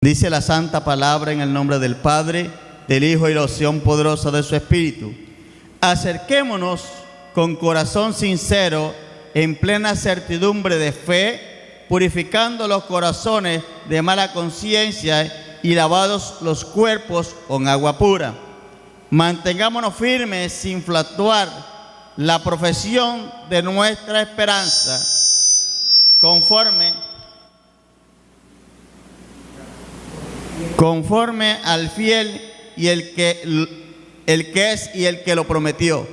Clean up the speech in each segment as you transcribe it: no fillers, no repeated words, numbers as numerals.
Dice la santa palabra en el nombre del Padre, del Hijo y la unción poderosa de su Espíritu. Acerquémonos con corazón sincero, en plena certidumbre de fe, purificando los corazones de mala conciencia y lavados los cuerpos con agua pura. Mantengámonos firmes sin fluctuar la profesión de nuestra esperanza, conforme al fiel y el que es y el que lo prometió.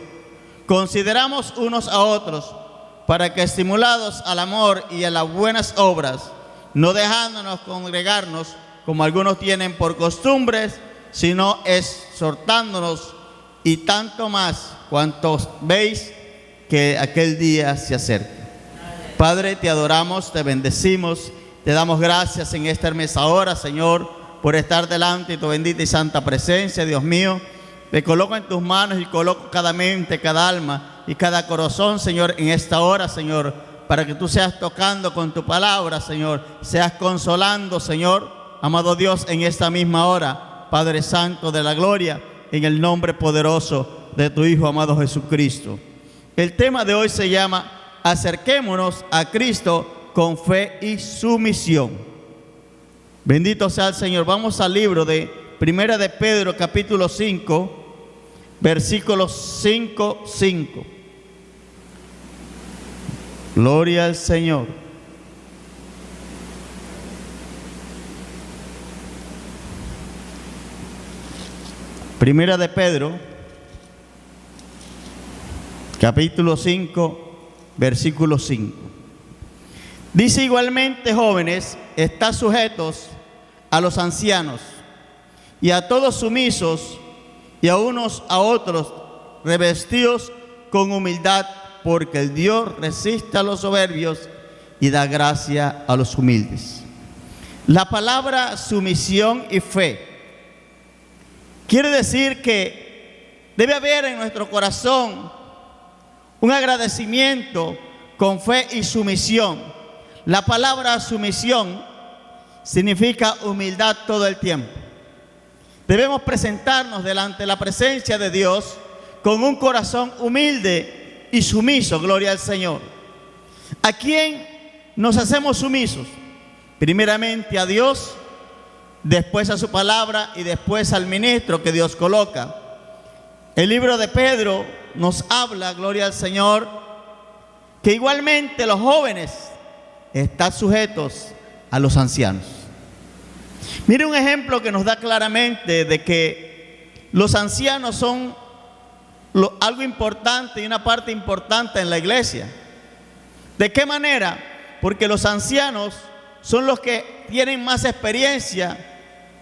Consideramos unos a otros para que, estimulados al amor y a las buenas obras, no dejándonos congregarnos como algunos tienen por costumbres, sino exhortándonos, y tanto más cuantos veis que aquel día se acerca. Padre, te adoramos, te bendecimos, te damos gracias en esta hermosa hora, Señor, por estar delante de tu bendita y santa presencia, Dios mío. Te coloco en tus manos y coloco cada mente, cada alma y cada corazón, Señor, en esta hora, Señor, para que tú seas tocando con tu palabra, Señor, seas consolando, Señor, amado Dios, en esta misma hora, Padre Santo de la gloria, en el nombre poderoso de tu Hijo amado Jesucristo. El tema de hoy se llama Acerquémonos a Cristo con fe y sumisión. Bendito sea el Señor. Vamos al libro de Primera de Pedro, capítulo 5, versículos 5. Gloria al Señor. Primera de Pedro, capítulo 5, versículo 5. Dice: igualmente, jóvenes, estad sujetos a los ancianos, y a todos sumisos, y a unos a otros revestidos con humildad, porque el Dios resiste a los soberbios y da gracia a los humildes. La palabra sumisión y fe quiere decir que debe haber en nuestro corazón un agradecimiento con fe y sumisión. La palabra sumisión significa humildad todo el tiempo. Debemos presentarnos delante de la presencia de Dios con un corazón humilde y sumiso, gloria al Señor. ¿A quién nos hacemos sumisos? Primeramente a Dios, después a su palabra y después al ministro que Dios coloca. El libro de Pedro nos habla, gloria al Señor, que igualmente los jóvenes están sujetos a los ancianos. Mire un ejemplo que nos da claramente de que los ancianos son algo importante y una parte importante en la iglesia. ¿De qué manera? Porque los ancianos son los que tienen más experiencia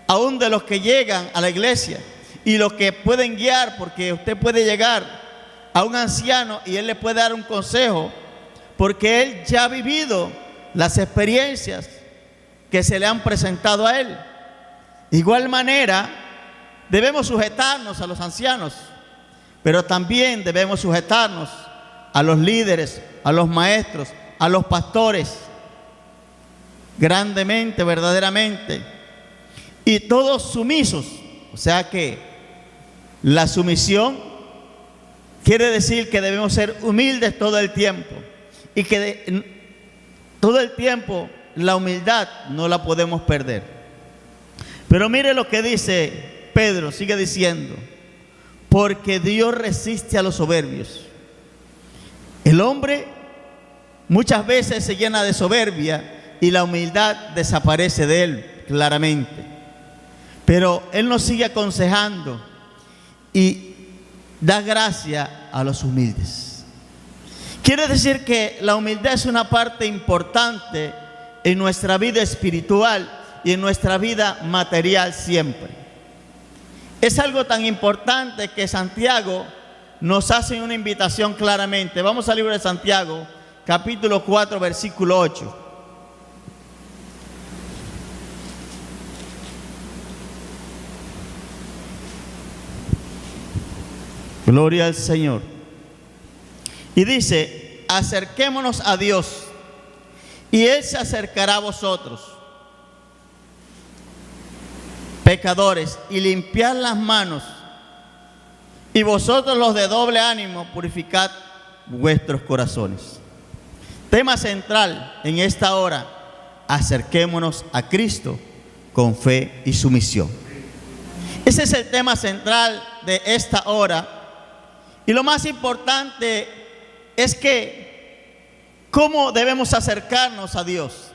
aún de los que llegan a la iglesia, y los que pueden guiar, porque usted puede llegar a un anciano y él le puede dar un consejo, porque él ya ha vivido las experiencias que se le han presentado a él. De igual manera, debemos sujetarnos a los ancianos, pero también debemos sujetarnos a los líderes, a los maestros, a los pastores, grandemente, verdaderamente, y todos sumisos. O sea que la sumisión quiere decir que debemos ser humildes todo el tiempo, y que todo el tiempo la humildad no la podemos perder. Pero mire lo que dice Pedro, sigue diciendo: porque Dios resiste a los soberbios. El hombre muchas veces se llena de soberbia y la humildad desaparece de él claramente. Pero Él nos sigue aconsejando y da gracia a los humildes. Quiere decir que la humildad es una parte importante en nuestra vida espiritual y en nuestra vida material siempre. Es algo tan importante que Santiago nos hace una invitación claramente. Vamos al libro de Santiago, capítulo 4, versículo 8. Gloria al Señor. Y dice: acerquémonos a Dios y Él se acercará a vosotros. pecadores, y limpiad las manos. Y vosotros los de doble ánimo, purificad vuestros corazones. Tema central en esta hora: acerquémonos a Cristo con fe y sumisión. Ese es el tema central de esta hora. Y lo más importante es que ¿cómo debemos acercarnos a Dios?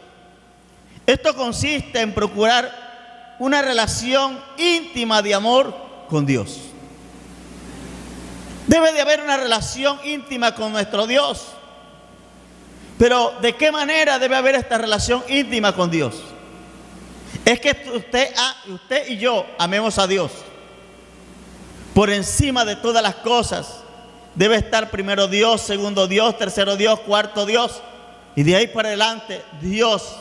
Esto consiste en procurar una relación íntima de amor con Dios. Debe de haber una relación íntima con nuestro Dios. Pero ¿de qué manera debe haber esta relación íntima con Dios? Es que usted y yo amemos a Dios. Por encima de todas las cosas debe estar primero Dios, segundo Dios, tercero Dios, cuarto Dios. Y de ahí para adelante Dios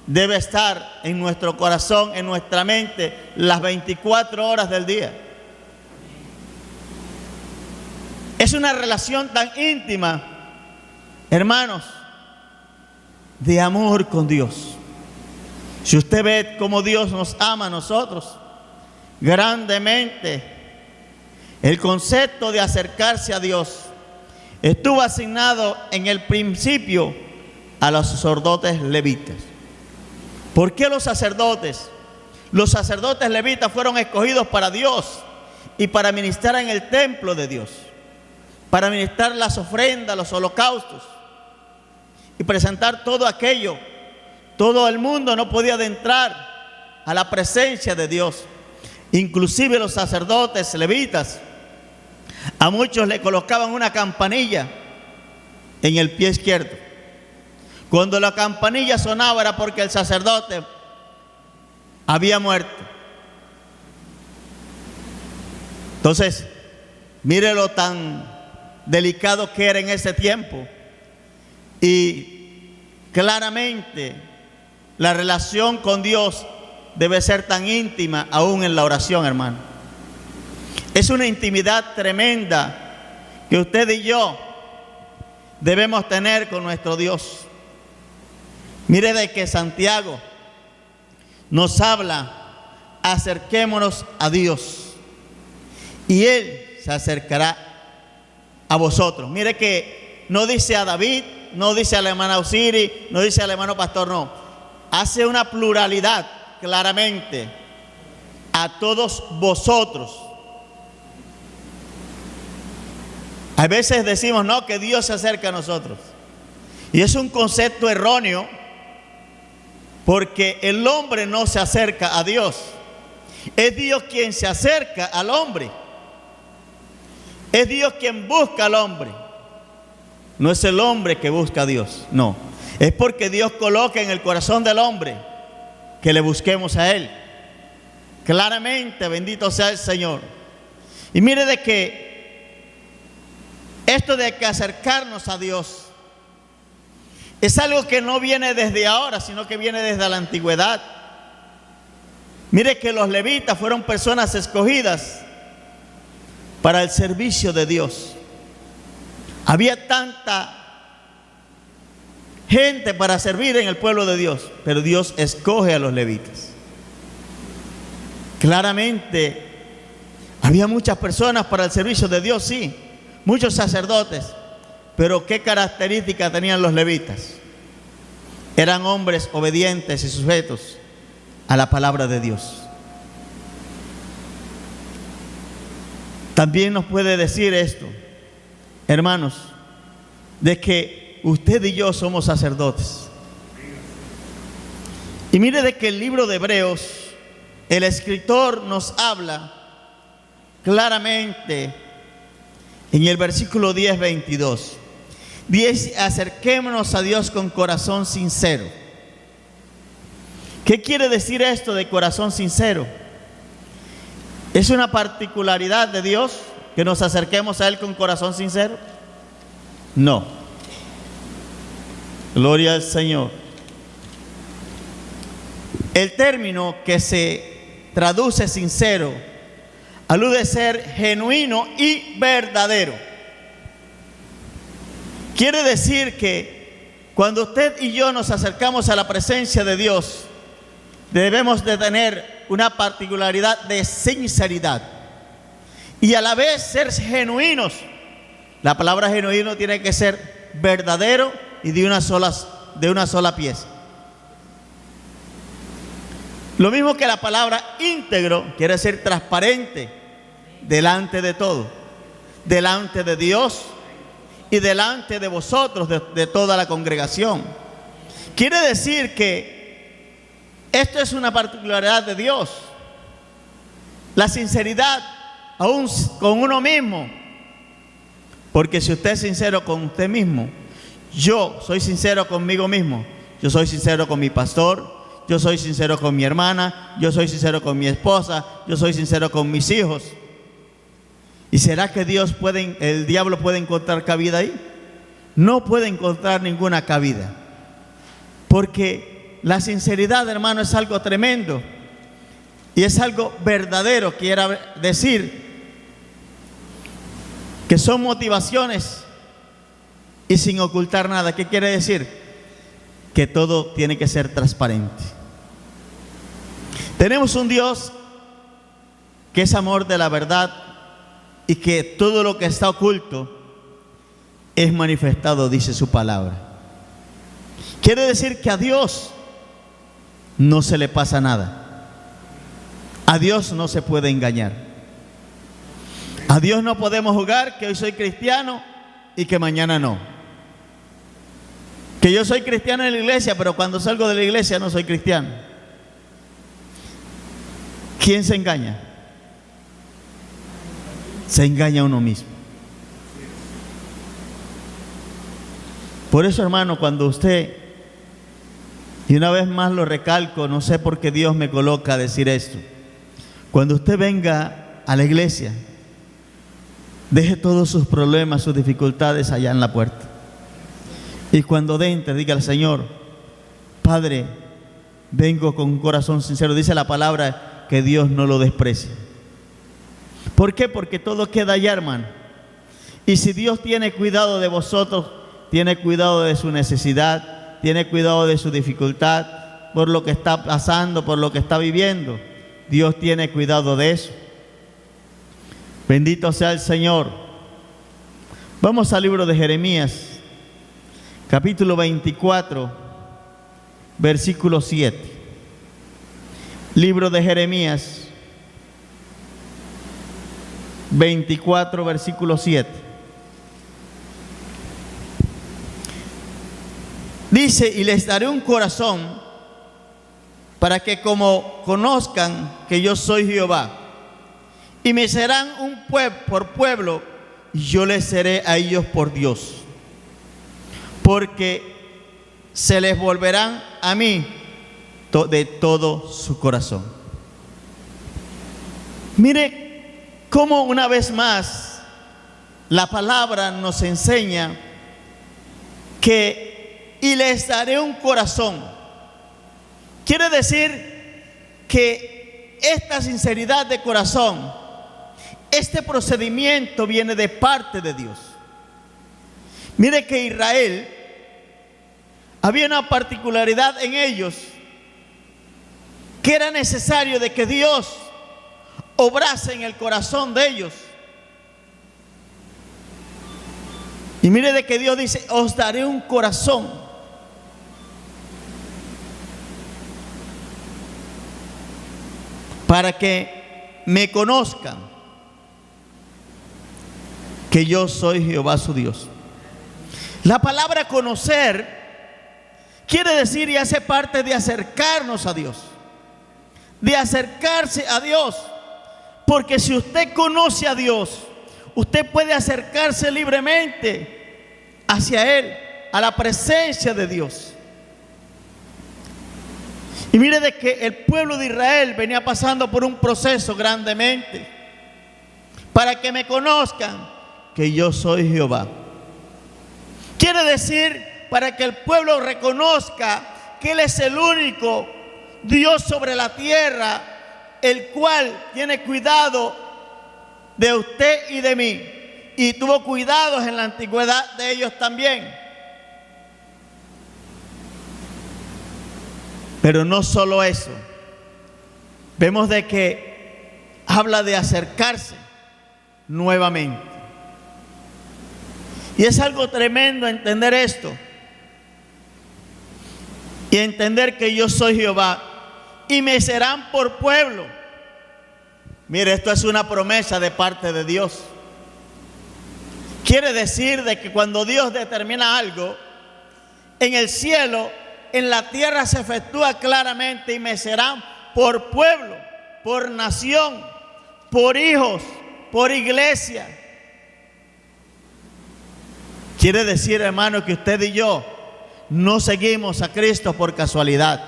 debe estar en nuestro corazón, en nuestra mente, las 24 horas del día. Es una relación tan íntima, hermanos, de amor con Dios. Si usted ve cómo Dios nos ama a nosotros grandemente, el concepto de acercarse a Dios estuvo asignado en el principio a los sacerdotes levitas. ¿Por qué los sacerdotes? Los sacerdotes levitas fueron escogidos para Dios y para ministrar en el templo de Dios, para ministrar las ofrendas, los holocaustos y presentar todo aquello. Todo el mundo no podía adentrar a la presencia de Dios. Inclusive los sacerdotes levitas, a muchos le colocaban una campanilla en el pie izquierdo. Cuando la campanilla sonaba era porque el sacerdote había muerto. Entonces, mire lo tan delicado que era en ese tiempo. Y claramente la relación con Dios debe ser tan íntima aún en la oración, hermano. Es una intimidad tremenda que usted y yo debemos tener con nuestro Dios. Mire de que Santiago nos habla: acerquémonos a Dios y Él se acercará a vosotros. Mire que no dice a David, no dice a la hermana Osiri, no dice al hermano pastor, no. Hace una pluralidad claramente: a todos vosotros. A veces decimos, no, que Dios se acerca a nosotros. Y es un concepto erróneo, porque el hombre no se acerca a Dios. Es Dios quien se acerca al hombre. Es Dios quien busca al hombre. No es el hombre que busca a Dios, no. Es porque Dios coloca en el corazón del hombre que le busquemos a Él. Claramente, bendito sea el Señor. Y mire de que esto de que acercarnos a Dios es algo que no viene desde ahora, sino que viene desde la antigüedad. Mire que los levitas fueron personas escogidas para el servicio de Dios. Había tanta gente para servir en el pueblo de Dios, pero Dios escoge a los levitas. Claramente había muchas personas para el servicio de Dios, sí, muchos sacerdotes, pero ¿qué características tenían los levitas? Eran hombres obedientes y sujetos a la palabra de Dios. También nos puede decir esto, hermanos, de que usted y yo somos sacerdotes. Y mire de que el libro de Hebreos, el escritor nos habla claramente en el versículo 10, 22. Dice: acerquémonos a Dios con corazón sincero. ¿Qué quiere decir esto de corazón sincero? ¿Es una particularidad de Dios que nos acerquemos a Él con corazón sincero? No. Gloria al Señor. El término que se traduce sincero alude a ser genuino y verdadero. Quiere decir que cuando usted y yo nos acercamos a la presencia de Dios, debemos de tener una particularidad de sinceridad y a la vez ser genuinos. La palabra genuino tiene que ser verdadero y de una sola pieza. Lo mismo que la palabra íntegro quiere decir transparente delante de todo, delante de Dios y delante de vosotros, de toda la congregación. Quiere decir que esto es una particularidad de Dios. La sinceridad aún con uno mismo. Porque si usted es sincero con usted mismo, yo soy sincero conmigo mismo, yo soy sincero con mi pastor, yo soy sincero con mi hermana, yo soy sincero con mi esposa, yo soy sincero con mis hijos. ¿Y será que el diablo puede encontrar cabida ahí? No puede encontrar ninguna cabida. Porque la sinceridad, hermano, es algo tremendo. Y es algo verdadero, quiere decir que son motivaciones y sin ocultar nada. ¿Qué quiere decir? Que todo tiene que ser transparente. Tenemos un Dios que es amor de la verdad y que todo lo que está oculto es manifestado, dice su palabra. Quiere decir que a Dios no se le pasa nada. A Dios no se puede engañar. A Dios no podemos jugar que hoy soy cristiano y que mañana no. Que yo soy cristiano en la iglesia, pero cuando salgo de la iglesia no soy cristiano. ¿Quién se engaña? Se engaña a uno mismo. Por eso, hermano, cuando usted, y una vez más lo recalco, no sé por qué Dios me coloca a decir esto. Cuando usted venga a la iglesia, deje todos sus problemas, sus dificultades allá en la puerta. Y cuando entre, diga al Señor: Padre, vengo con un corazón sincero. Dice la palabra que Dios no lo desprecia. ¿Por qué? Porque todo queda allá, hermano. Y si Dios tiene cuidado de vosotros, tiene cuidado de su necesidad, tiene cuidado de su dificultad, por lo que está pasando, por lo que está viviendo, Dios tiene cuidado de eso. Bendito sea el Señor. Vamos al libro de Jeremías, capítulo 24, versículo 7. Libro de Jeremías 24, versículo 7. Dice: y les daré un corazón para que como conozcan que yo soy Jehová, y me serán un por pueblo, y yo les seré a ellos por Dios, porque se les volverán a mí de todo su corazón. Mire cómo una vez más la palabra nos enseña que y les daré un corazón. Quiere decir que esta sinceridad de corazón, este procedimiento viene de parte de Dios. Mire que Israel, había una particularidad en ellos, que era necesario de que Dios obrase en el corazón de ellos. Y mire de que Dios dice: os daré un corazón. Para que me conozcan que yo soy Jehová su Dios. La palabra conocer quiere decir y hace parte de acercarnos a Dios, de acercarse a Dios. Porque si usted conoce a Dios, usted puede acercarse libremente hacia Él, a la presencia de Dios. Y mire de que el pueblo de Israel venía pasando por un proceso grandemente, para que me conozcan que yo soy Jehová. Quiere decir, para que el pueblo reconozca que Él es el único Dios sobre la tierra, el cual tiene cuidado de usted y de mí, y tuvo cuidados en la antigüedad de ellos también. Pero no solo eso, vemos de que habla de acercarse nuevamente. Y es algo tremendo entender esto. Y entender que yo soy Jehová y me serán por pueblo. Mire, esto es una promesa de parte de Dios. Quiere decir de que cuando Dios determina algo, en el cielo, en la tierra se efectúa claramente y me serán por pueblo, por nación, por hijos, por iglesia. Quiere decir, hermano, que usted y yo no seguimos a Cristo por casualidad.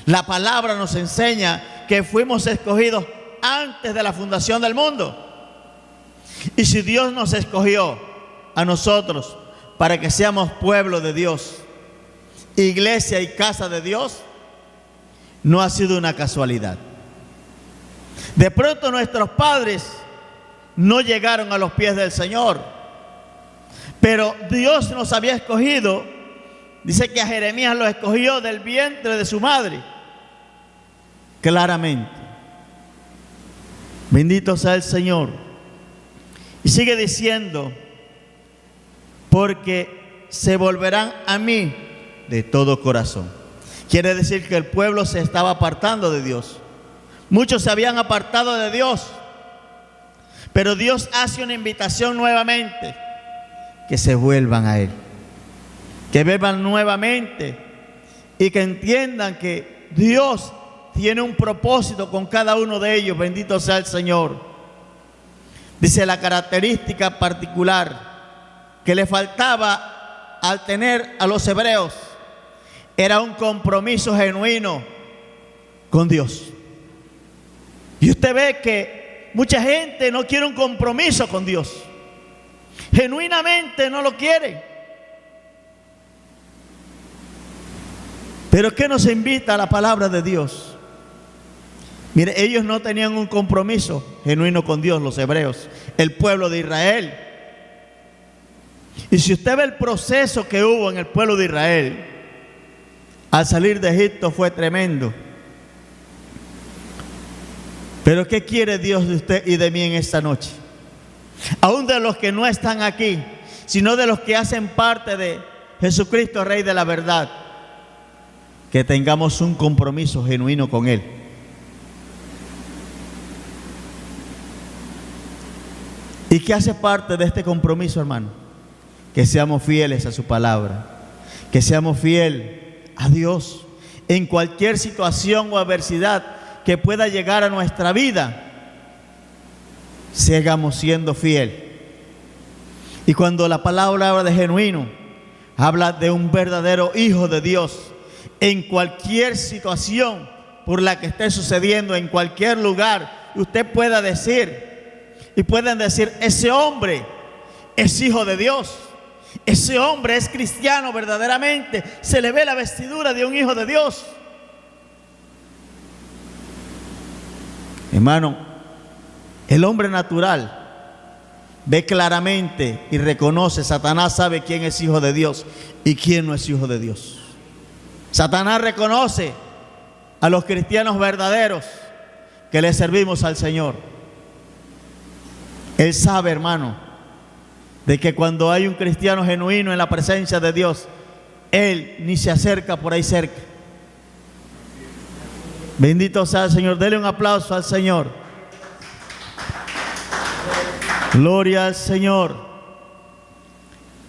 La palabra nos enseña que fuimos escogidos antes de la fundación del mundo. Y si Dios nos escogió a nosotros para que seamos pueblo de Dios, iglesia y casa de Dios, no ha sido una casualidad. De pronto nuestros padres no llegaron a los pies del Señor, pero Dios nos había escogido. Dice que a Jeremías lo escogió del vientre de su madre. Claramente. Bendito sea el Señor. Y sigue diciendo, porque se volverán a mí de todo corazón. Quiere decir que el pueblo se estaba apartando de Dios. Muchos se habían apartado de Dios. Pero Dios hace una invitación nuevamente, que se vuelvan a Él. Que beban nuevamente y que entiendan que Dios tiene un propósito con cada uno de ellos. Bendito sea el Señor. Dice la característica particular que le faltaba al tener a los hebreos era un compromiso genuino con Dios. Y usted ve que mucha gente no quiere un compromiso con Dios. Genuinamente no lo quiere. Pero ¿qué nos invita la palabra de Dios? Mire, ellos no tenían un compromiso genuino con Dios, los hebreos, el pueblo de Israel. Y si usted ve el proceso que hubo en el pueblo de Israel, al salir de Egipto fue tremendo. Pero ¿qué quiere Dios de usted y de mí en esta noche? Aún de los que no están aquí, sino de los que hacen parte de Jesucristo, Rey de la verdad. Que tengamos un compromiso genuino con Él. ¿Y qué hace parte de este compromiso, hermano? Que seamos fieles a su palabra. Que seamos fieles a Dios en cualquier situación o adversidad que pueda llegar a nuestra vida. Sigamos siendo fieles. Y cuando la palabra habla de genuino, habla de un verdadero hijo de Dios. En cualquier situación por la que esté sucediendo, en cualquier lugar, usted pueda decir, y pueden decir, ese hombre es hijo de Dios, ese hombre es cristiano verdaderamente, se le ve la vestidura de un hijo de Dios. Hermano, el hombre natural ve claramente y reconoce, Satanás sabe quién es hijo de Dios y quién no es hijo de Dios. Satanás reconoce a los cristianos verdaderos que le servimos al Señor. Él sabe, hermano, de que cuando hay un cristiano genuino en la presencia de Dios, él ni se acerca por ahí cerca. Bendito sea el Señor. Dele un aplauso al Señor. Gloria al Señor.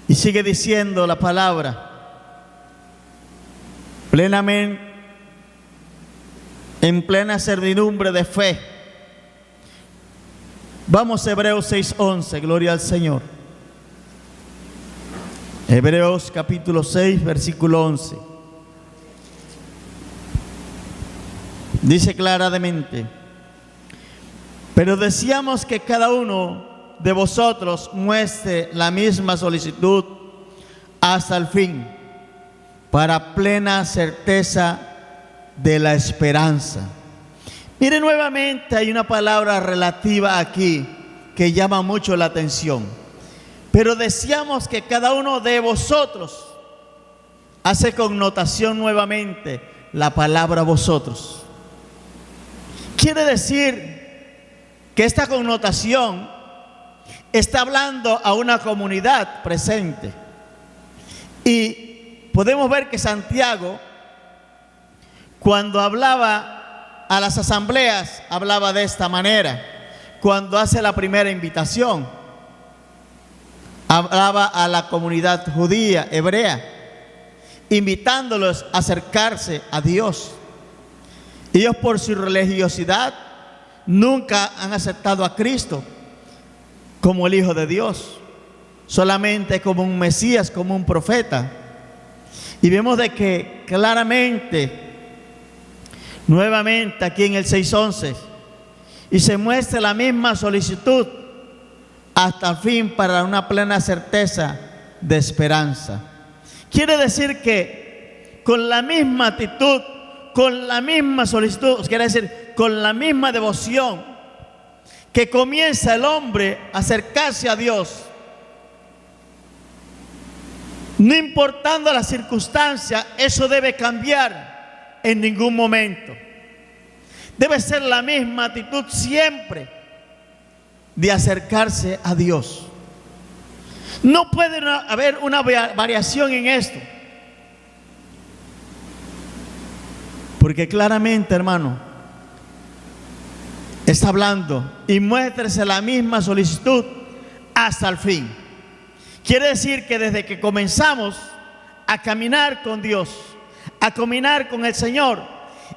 Y sigue diciendo la palabra. Plenamente, en plena servidumbre de fe. Vamos a Hebreos 6:11, gloria al Señor. Hebreos capítulo 6, versículo 11. Dice claramente: pero deseamos que cada uno de vosotros muestre la misma solicitud hasta el fin, para plena certeza de la esperanza. Mire, nuevamente hay una palabra relativa aquí que llama mucho la atención. Pero deseamos que cada uno de vosotros, hace connotación nuevamente la palabra vosotros. quiere decir que esta connotación está hablando a una comunidad presente. Y podemos ver que Santiago, cuando hablaba a las asambleas, hablaba de esta manera. Cuando hace la primera invitación, hablaba a la comunidad judía, hebrea, invitándolos a acercarse a Dios. Ellos, por su religiosidad, nunca han aceptado a Cristo como el Hijo de Dios, solamente como un Mesías, como un profeta. Y vemos de que claramente, nuevamente aquí en el 6:11, y se muestra la misma solicitud hasta el fin para una plena certeza de esperanza. Quiere decir que con la misma actitud, con la misma solicitud, quiere decir con la misma devoción que comienza el hombre a acercarse a Dios, no importando la circunstancia, eso debe cambiar en ningún momento. Debe ser la misma actitud siempre de acercarse a Dios. No puede haber una variación en esto. Porque claramente, hermano, está hablando y muéstrese la misma solicitud hasta el fin. Quiere decir que desde que comenzamos a caminar con Dios, a caminar con el Señor,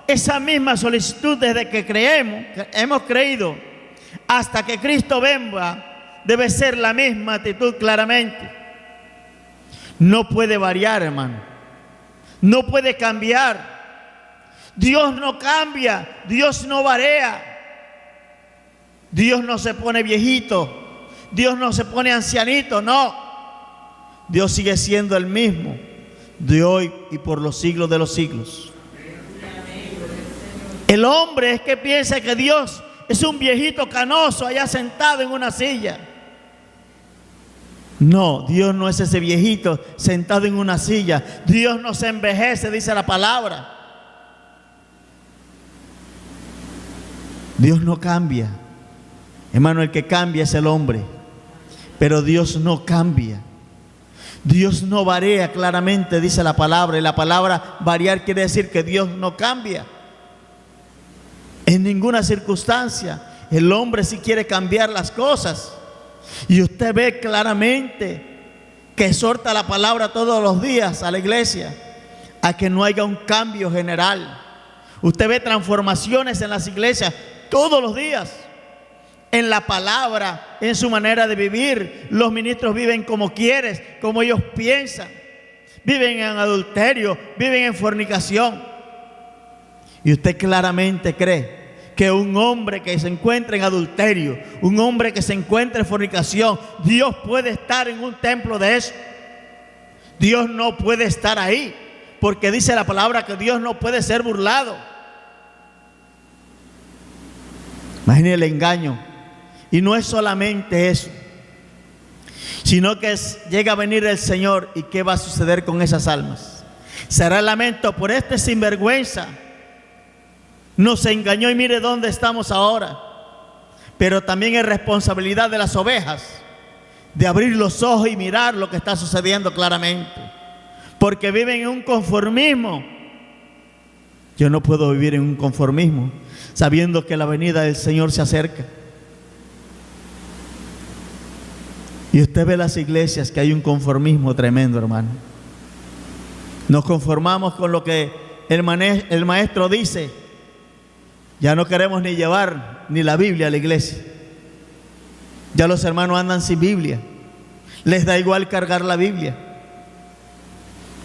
esa misma solicitud desde que hemos creído, hasta que Cristo venga, debe ser la misma actitud claramente. No puede variar, hermano. No puede cambiar. Dios no cambia, Dios no varía. Dios no se pone viejito, Dios no se pone ancianito, no. Dios sigue siendo el mismo, de hoy y por los siglos de los siglos. El hombre es que piensa que Dios es un viejito canoso allá sentado en una silla. No, Dios no es ese viejito sentado en una silla. Dios no se envejece, dice la palabra. Dios no cambia. Hermano, el que cambia es el hombre, pero Dios no cambia. Dios no varía, claramente dice la palabra, y la palabra variar quiere decir que Dios no cambia en ninguna circunstancia. El hombre sí quiere cambiar las cosas, y usted ve claramente que exhorta la palabra todos los días a la iglesia a que no haya un cambio general. Usted ve transformaciones en las iglesias todos los días, en la palabra, en su manera de vivir. Los ministros viven como quieren, como ellos piensan. Viven en adulterio, viven en fornicación. Y usted claramente cree que un hombre que se encuentra en adulterio, un hombre que se encuentra en fornicación, Dios puede estar en un templo de eso. Dios no puede estar ahí, porque dice la palabra que Dios no puede ser burlado. Imagínese el engaño. Y no es solamente eso, sino que llega a venir el Señor, y ¿qué va a suceder con esas almas? Será el lamento por este sinvergüenza. Nos engañó y mire dónde estamos ahora. Pero también es responsabilidad de las ovejas de abrir los ojos y mirar lo que está sucediendo claramente, porque viven en un conformismo. Yo no puedo vivir en un conformismo sabiendo que la venida del Señor se acerca. Y usted ve las iglesias que hay un conformismo tremendo, hermano. Nos conformamos con lo que el maestro dice. Ya no queremos ni llevar ni la Biblia a la iglesia. Ya los hermanos andan sin Biblia. Les da igual cargar la Biblia.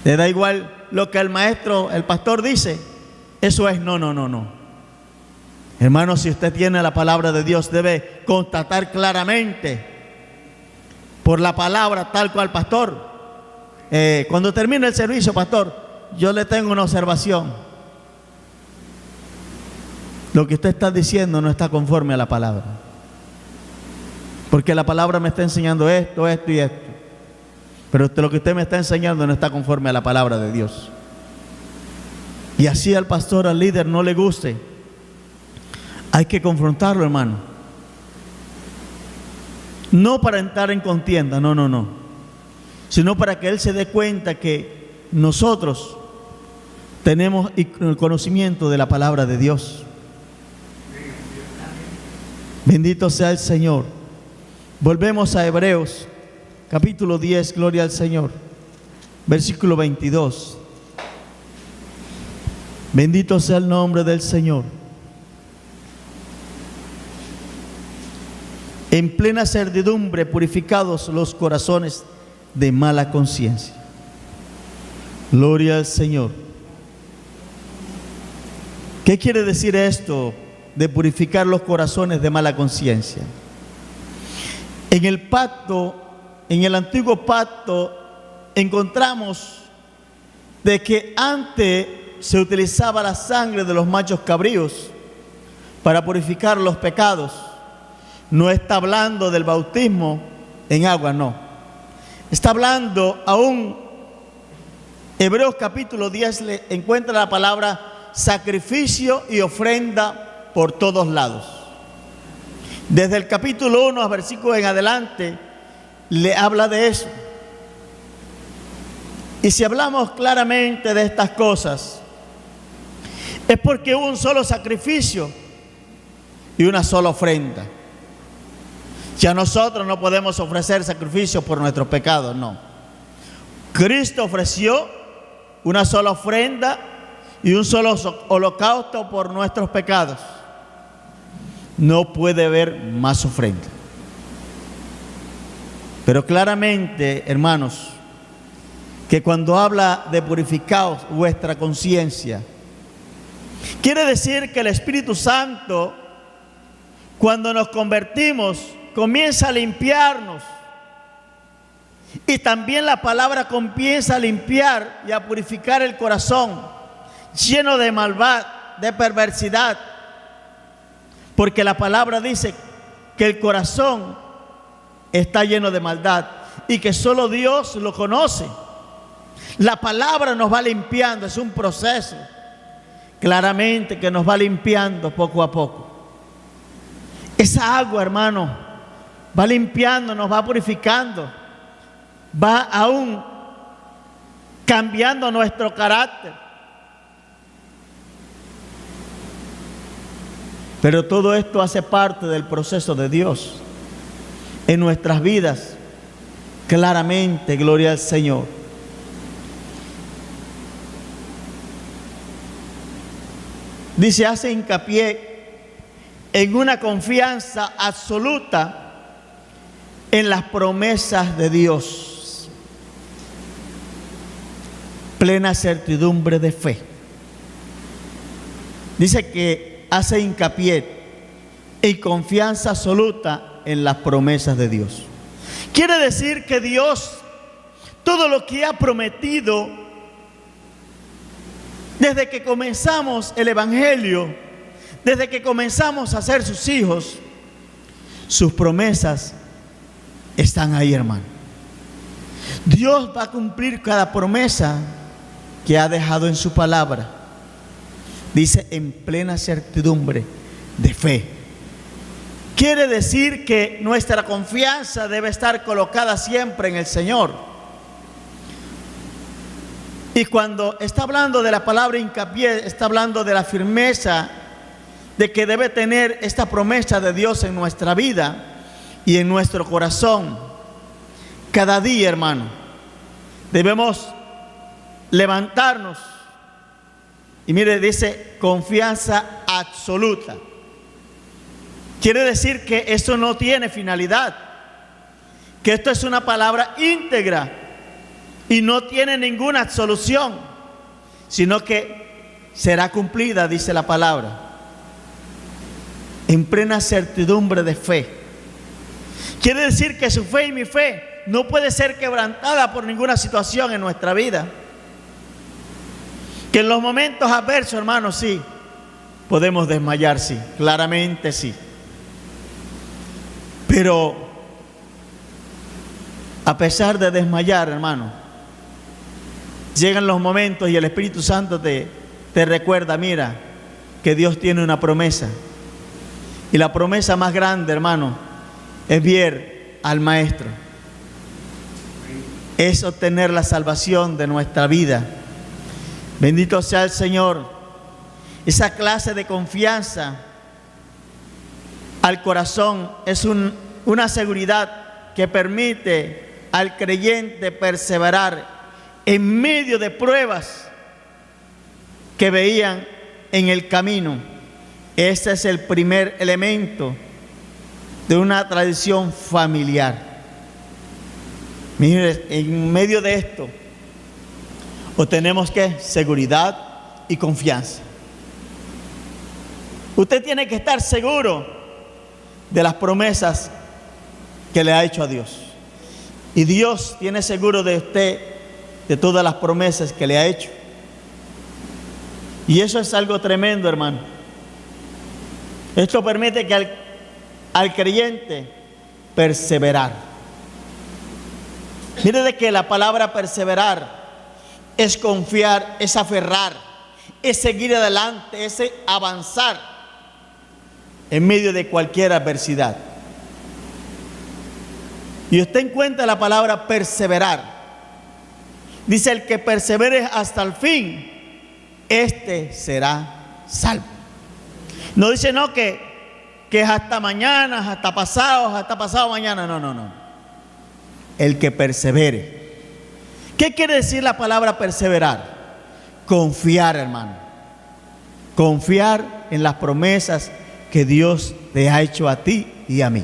Les da igual lo que el maestro, el pastor dice. Eso es no. Hermano, si usted tiene la palabra de Dios, debe constatar claramente por la palabra, tal cual, pastor. Cuando termine el servicio, pastor, yo le tengo una observación. Lo que usted está diciendo no está conforme a la palabra, porque la palabra me está enseñando esto y esto, pero lo que usted me está enseñando no está conforme a la palabra de Dios. Y así al pastor, al líder, no le guste Hay que confrontarlo, hermano. No para entrar en contienda, no. Sino para que él se dé cuenta que nosotros tenemos el conocimiento de la palabra de Dios. Bendito sea el Señor. Volvemos a Hebreos, capítulo 10, gloria al Señor. Versículo 22. Bendito sea el nombre del Señor. En plena servidumbre purificados los corazones de mala conciencia. Gloria al Señor. ¿Qué quiere decir esto de purificar los corazones de mala conciencia? En el pacto, en el antiguo pacto, encontramos de que antes se utilizaba la sangre de los machos cabríos para purificar los pecados. No está hablando del bautismo en agua, no. Está hablando aún, Hebreos capítulo 10 le encuentra la palabra sacrificio y ofrenda por todos lados. Desde el capítulo 1 a versículo en adelante le habla de eso. Y si hablamos claramente de estas cosas, es porque hubo un solo sacrificio y una sola ofrenda. Ya nosotros no podemos ofrecer sacrificios por nuestros pecados, no. Cristo ofreció una sola ofrenda y un solo holocausto por nuestros pecados. No puede haber más ofrenda. Pero claramente, hermanos, que cuando habla de purificaos vuestra conciencia, quiere decir que el Espíritu Santo, cuando nos convertimos, comienza a limpiarnos. Y también la palabra comienza a limpiar y a purificar el corazón, lleno de maldad, de perversidad. Porque la palabra dice que el corazón está lleno de maldad y que solo Dios lo conoce. La palabra nos va limpiando, es un proceso claramente que nos va limpiando poco a poco. Esa agua, hermano, va limpiando, nos va purificando, va aún cambiando nuestro carácter. Pero todo esto hace parte del proceso de Dios en nuestras vidas. Claramente, gloria al Señor. Dice, hace hincapié en una confianza absoluta en las promesas de Dios. Plena certidumbre de fe. Dice que hace hincapié en confianza absoluta en las promesas de Dios. Quiere decir que Dios, todo lo que ha prometido, desde que comenzamos el Evangelio, desde que comenzamos a ser sus hijos, sus promesas están ahí, hermano. Dios va a cumplir cada promesa que ha dejado en su palabra. Dice en plena certidumbre de fe. Quiere decir que nuestra confianza debe estar colocada siempre en el Señor. Y cuando está hablando de la palabra hincapié, está hablando de la firmeza de que debe tener esta promesa de Dios en nuestra vida y en nuestro corazón. Cada día, hermano, debemos levantarnos. Y mire, dice confianza absoluta. Quiere decir que esto no tiene finalidad, que esto es una palabra íntegra y no tiene ninguna absolución, sino que será cumplida, dice la palabra, en plena certidumbre de fe. Quiere decir que su fe y mi fe no puede ser quebrantada por ninguna situación en nuestra vida. Que en los momentos adversos, hermanos, sí, podemos desmayar, sí, claramente sí. Pero a pesar de desmayar, hermano, llegan los momentos y el Espíritu Santo te recuerda, mira, que Dios tiene una promesa Y la promesa más grande, hermano, es ver al Maestro. Es obtener la salvación de nuestra vida. Bendito sea el Señor. Esa clase de confianza al corazón es una seguridad que permite al creyente perseverar en medio de pruebas que veían en el camino. Ese es el primer elemento de una tradición familiar. Mire, en medio de esto obtenemos ¿qué? Seguridad y confianza. Usted tiene que estar seguro de las promesas que le ha hecho a Dios. Y Dios tiene seguro de usted de todas las promesas que le ha hecho. Y eso es algo tremendo, hermano. Esto permite que al creyente perseverar. Mire de que la palabra perseverar es confiar, es aferrar, es seguir adelante, es avanzar en medio de cualquier adversidad. Y usted encuentra la palabra perseverar. Dice: el que persevere hasta el fin, este será salvo. No dice no que es hasta mañana, hasta pasado mañana. No. El que persevere. ¿Qué quiere decir la palabra perseverar? Confiar, hermano. Confiar en las promesas que Dios te ha hecho a ti y a mí.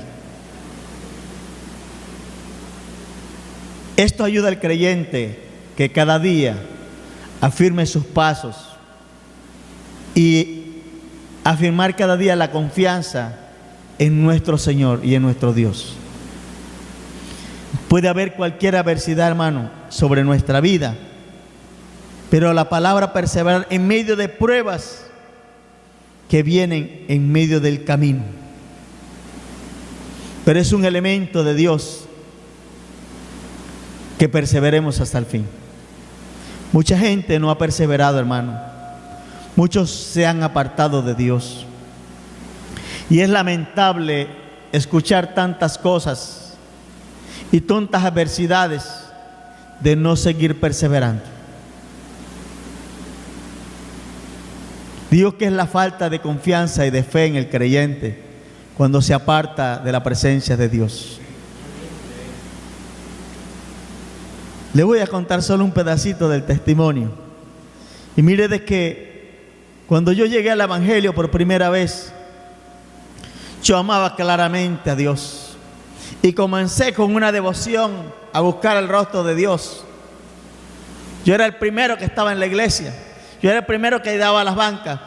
Esto ayuda al creyente que cada día afirme sus pasos y afirmar cada día la confianza en nuestro Señor y en nuestro Dios. Puede haber cualquier adversidad, hermano, sobre nuestra vida, pero la palabra perseverar en medio de pruebas que vienen en medio del camino. Pero es un elemento de Dios que perseveremos hasta el fin. Mucha gente no ha perseverado, hermano. Muchos se han apartado de Dios. Y es lamentable escuchar tantas cosas y tantas adversidades de no seguir perseverando. Digo que es la falta de confianza y de fe en el creyente cuando se aparta de la presencia de Dios. Le voy a contar solo un pedacito del testimonio. Y mire de que cuando yo llegué al Evangelio por primera vez, yo amaba claramente a Dios. Y comencé con una devoción a buscar el rostro de Dios. Yo era el primero que estaba en la iglesia. Yo era el primero que daba las bancas.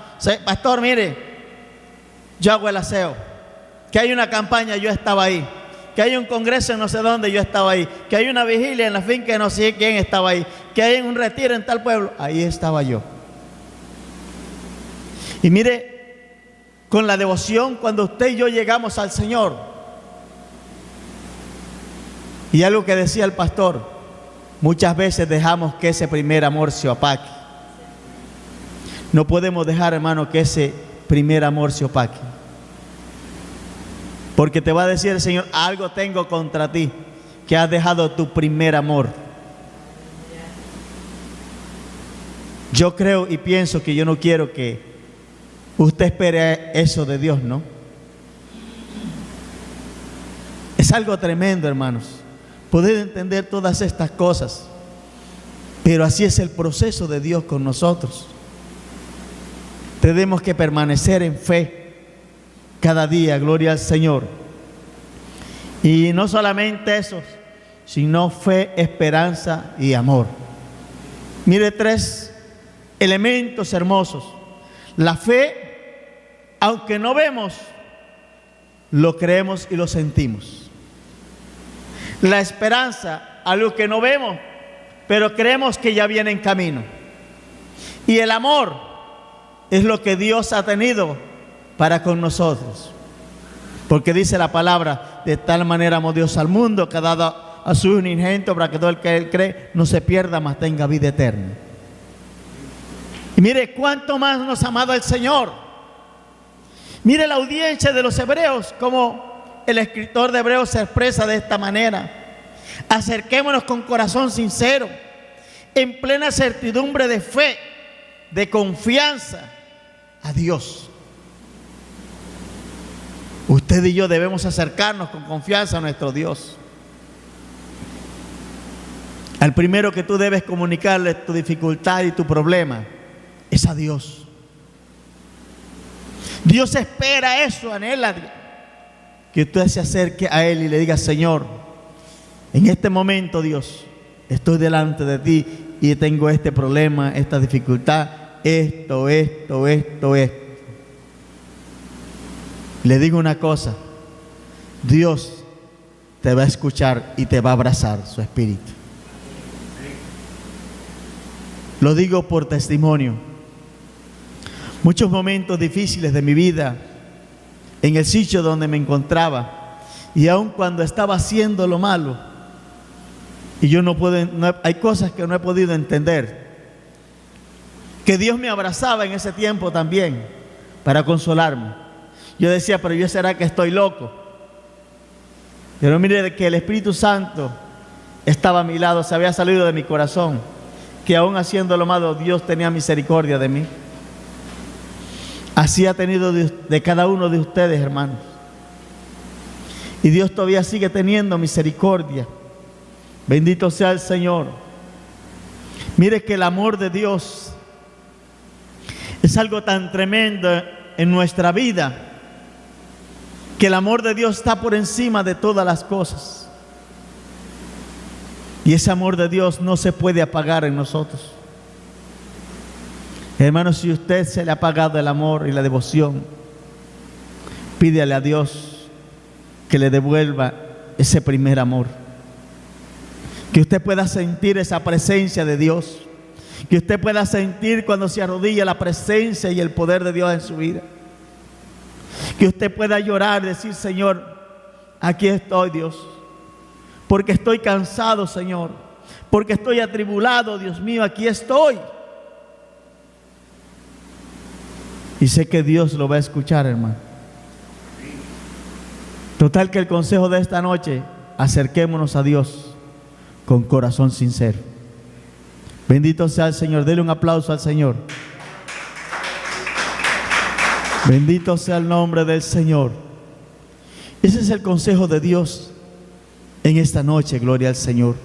Pastor, mire, yo hago el aseo. Que hay una campaña, yo estaba ahí. Que hay un congreso en no sé dónde, yo estaba ahí. Que hay una vigilia en la finca de no sé quién, estaba ahí. Que hay un retiro en tal pueblo, ahí estaba yo. Y mire, con la devoción, cuando usted y yo llegamos al Señor, y algo que decía el pastor, muchas veces dejamos que ese primer amor se opaque. No podemos dejar, hermano, que ese primer amor se opaque. Porque te va a decir el Señor: algo tengo contra ti, que has dejado tu primer amor. Yo creo y pienso que yo no quiero que usted espere eso de Dios, ¿no? Es algo tremendo, hermanos, poder entender todas estas cosas. Pero así es el proceso de Dios con nosotros. Tenemos que permanecer en fe cada día, gloria al Señor. Y no solamente eso, sino fe, esperanza y amor. Mire, 3 elementos hermosos. La fe, aunque no vemos, lo creemos y lo sentimos. La esperanza, algo que no vemos, pero creemos que ya viene en camino. Y el amor es lo que Dios ha tenido para con nosotros. Porque dice la palabra: de tal manera amó Dios al mundo, que ha dado a su unigénito, para que todo el que él cree no se pierda, mas tenga vida eterna. Y mire cuánto más nos ha amado el Señor. Mire la audiencia de los hebreos, como el escritor de Hebreos se expresa de esta manera: acerquémonos con corazón sincero, en plena certidumbre de fe, de confianza a Dios. Usted y yo debemos acercarnos con confianza a nuestro Dios. Al primero que tú debes comunicarle tu dificultad y tu problema es a Dios. Dios espera eso, anhela que usted se acerque a Él y le diga: Señor, en este momento, Dios, estoy delante de ti y tengo este problema, esta dificultad, esto. Le digo una cosa: Dios te va a escuchar y te va a abrazar su espíritu. Lo digo por testimonio. Muchos momentos difíciles de mi vida, en el sitio donde me encontraba, y aun cuando estaba haciendo lo malo, y yo hay cosas que no he podido entender, que Dios me abrazaba en ese tiempo también para consolarme. Yo decía: pero yo, ¿será que estoy loco? Pero mire que el Espíritu Santo estaba a mi lado, se había salido de mi corazón, que aún haciendo lo malo, Dios tenía misericordia de mí. Así ha tenido de cada uno de ustedes, hermanos. Y Dios todavía sigue teniendo misericordia. Bendito sea el Señor. Mire que el amor de Dios es algo tan tremendo en nuestra vida, que el amor de Dios está por encima de todas las cosas. Y ese amor de Dios no se puede apagar en nosotros. Hermanos, si usted se le ha apagado el amor y la devoción, pídale a Dios que le devuelva ese primer amor. Que usted pueda sentir esa presencia de Dios. Que usted pueda sentir cuando se arrodilla la presencia y el poder de Dios en su vida. Que usted pueda llorar y decir: Señor, aquí estoy, Dios. Porque estoy cansado, Señor. Porque estoy atribulado, Dios mío, aquí estoy. Y sé que Dios lo va a escuchar, hermano. Total, que el consejo de esta noche: acerquémonos a Dios con corazón sincero. Bendito sea el Señor. Dele un aplauso al Señor. Bendito sea el nombre del Señor. Ese es el consejo de Dios en esta noche. Gloria al Señor.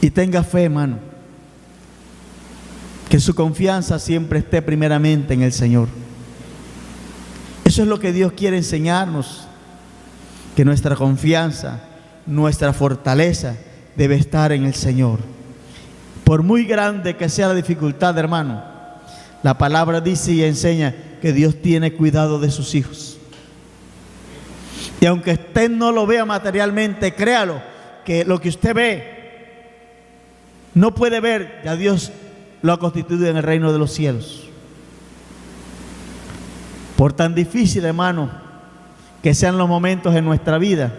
Y tenga fe, hermano, que su confianza siempre esté primeramente en el Señor. Eso es lo que Dios quiere enseñarnos, que nuestra confianza, nuestra fortaleza debe estar en el Señor. Por muy grande que sea la dificultad, hermano, la palabra dice y enseña que Dios tiene cuidado de sus hijos. Y aunque usted no lo vea materialmente, créalo, que lo que usted ve, no puede ver, ya Dios lo ha constituido en el reino de los cielos. Por tan difícil, hermano, que sean los momentos en nuestra vida,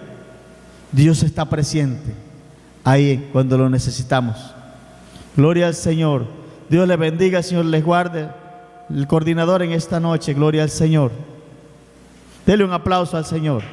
Dios está presente ahí cuando lo necesitamos. Gloria al Señor. Dios les bendiga, Señor les guarde. El coordinador en esta noche, gloria al Señor. Dele un aplauso al Señor.